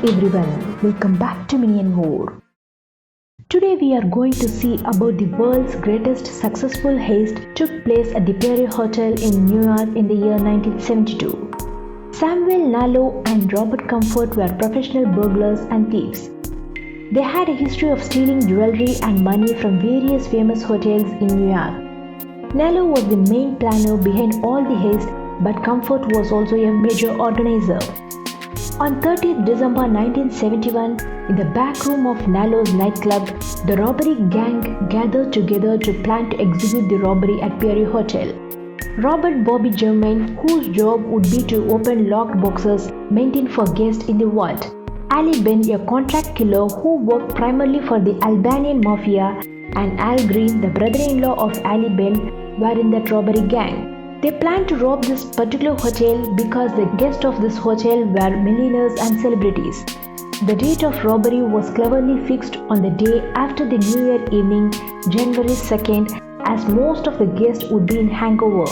everyone, welcome back to Mini and More. Today we are going to see about the world's greatest successful heist took place at the PIERRE Hotel in New York in the year 1972. Samuel Nallo and Robert Comfort were professional burglars and thieves. They had a history of stealing jewelry and money from various famous hotels in New York. Nallo was the main planner behind all the heist, but Comfort was also a major organizer. On 30th December 1971, in the back room of Nallo's nightclub, the robbery gang gathered together to plan to execute the robbery at PIERRE Hotel. Robert Bobby Germain, whose job would be to open locked boxes maintained for guests in the vault. Ali Ben, a contract killer who worked primarily for the Albanian mafia, and Al Green, the brother-in-law of Ali Ben, were in that robbery gang. They planned to rob this particular hotel because the guests of this hotel were millionaires and celebrities. The date of robbery was cleverly fixed on the day after the New Year evening, January 2nd, as most of the guests would be in hangover.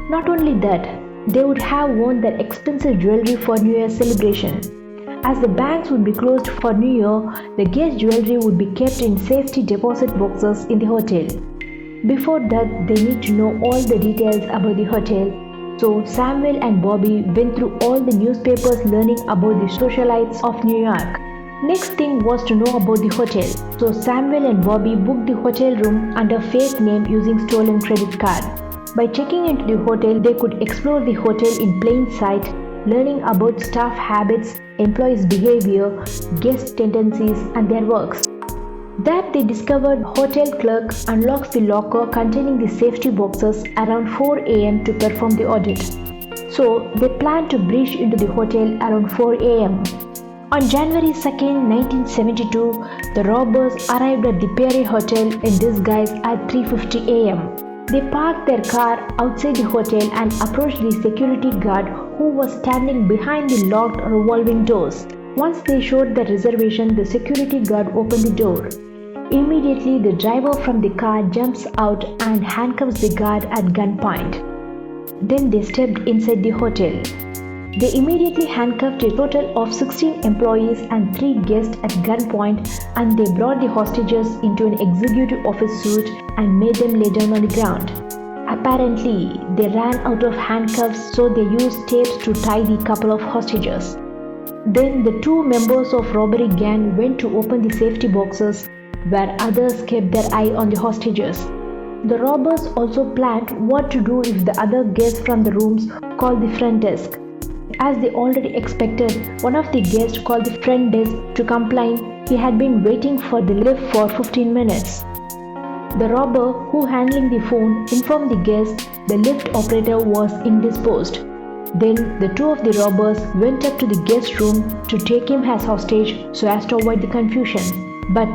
Not only that, they would have worn their expensive jewelry for New Year's celebration. As the banks would be closed for New Year, the guest jewelry would be kept in safety deposit boxes in the hotel. Before that, they need to know all the details about the hotel. So Samuel and Bobby went through all the newspapers learning about the socialites of New York. Next thing was to know about the hotel. So Samuel and Bobby booked the hotel room under fake name using stolen credit card. By checking into the hotel, they could explore the hotel in plain sight, learning about staff habits, employees' behavior, guest tendencies, and their works. That they discovered hotel clerk unlocks the locker containing the safety boxes around 4 a.m. to perform the audit. So they planned to breach into the hotel around 4 a.m. On January 2nd, 1972, the robbers arrived at the PIERRE Hotel in disguise at 3:50 a.m. They parked their car outside the hotel and approached the security guard who was standing behind the locked revolving doors. Once they showed their reservation, the security guard opened the door. Immediately, the driver from the car jumps out and handcuffs the guard at gunpoint. Then they stepped inside the hotel. They immediately handcuffed a total of 16 employees and 3 guests at gunpoint, and they brought the hostages into an executive office suite and made them lay down on the ground. Apparently, they ran out of handcuffs, so they used tapes to tie the couple of hostages. Then the 2 members of robbery gang went to open the safety boxes, where others kept their eye on the hostages. The robbers also planned what to do if the other guests from the rooms called the front desk. As they already expected, one of the guests called the front desk to complain he had been waiting for the lift for 15 minutes. The robber who handling the phone informed the guest the lift operator was indisposed. Then the 2 of the robbers went up to the guest room to take him as hostage so as to avoid the confusion. But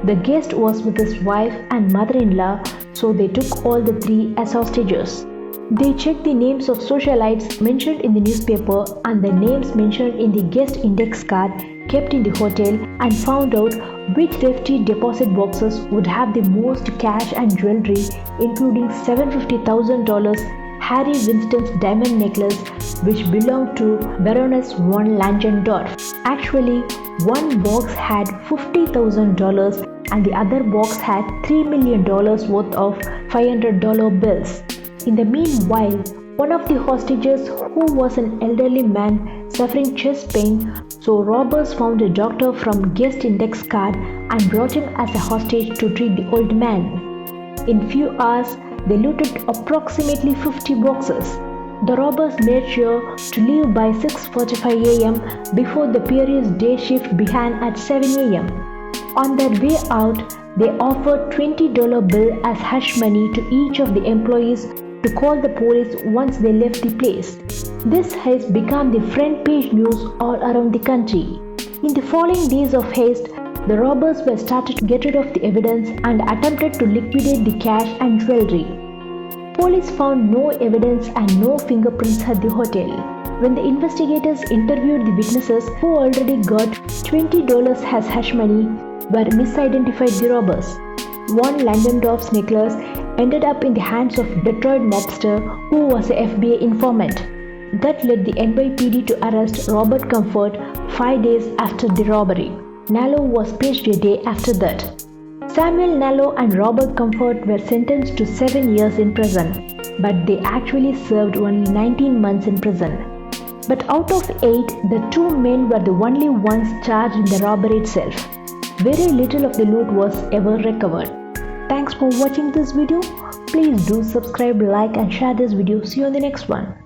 the guest was with his wife and mother-in-law, so they took all the 3 as hostages. They checked the names of socialites mentioned in the newspaper and the names mentioned in the guest index card kept in the hotel and found out which safety deposit boxes would have the most cash and jewelry, including $750,000 Harry Winston's diamond necklace, which belonged to Baroness von Langendorf. Actually, one box had $50,000 and the other box had $3 million worth of $500 bills. In the meanwhile, one of the hostages, who was an elderly man suffering chest pain, so robbers found a doctor from guest index card and brought him as a hostage to treat the old man. In few hours, they looted approximately 50 boxes. The robbers made sure to leave by 6:45 a.m. before the PIERRE's day shift began at 7 a.m. On their way out, they offered $20 bill as hush money to each of the employees to call the police once they left the place. This heist became the front page news all around the country. In the following days of heist, the robbers were started to get rid of the evidence and attempted to liquidate the cash and jewelry. Police found no evidence and no fingerprints at the hotel. When the investigators interviewed the witnesses who already got $20 as hush money, were misidentified the robbers. Von Langendorf's necklace ended up in the hands of Detroit mobster who was a FBI informant. that led the NYPD to arrest Robert Comfort 5 days after the robbery. Nallo was pinched a day after that. Samuel Nallo and Robert Comfort were sentenced to 7 years in prison, but they actually served only 19 months in prison. But out of 8, the 2 men were the only ones charged in the robbery itself. Very little of the loot was ever recovered. Thanks for watching this video. Please do subscribe, like and share this video. See you on the next one.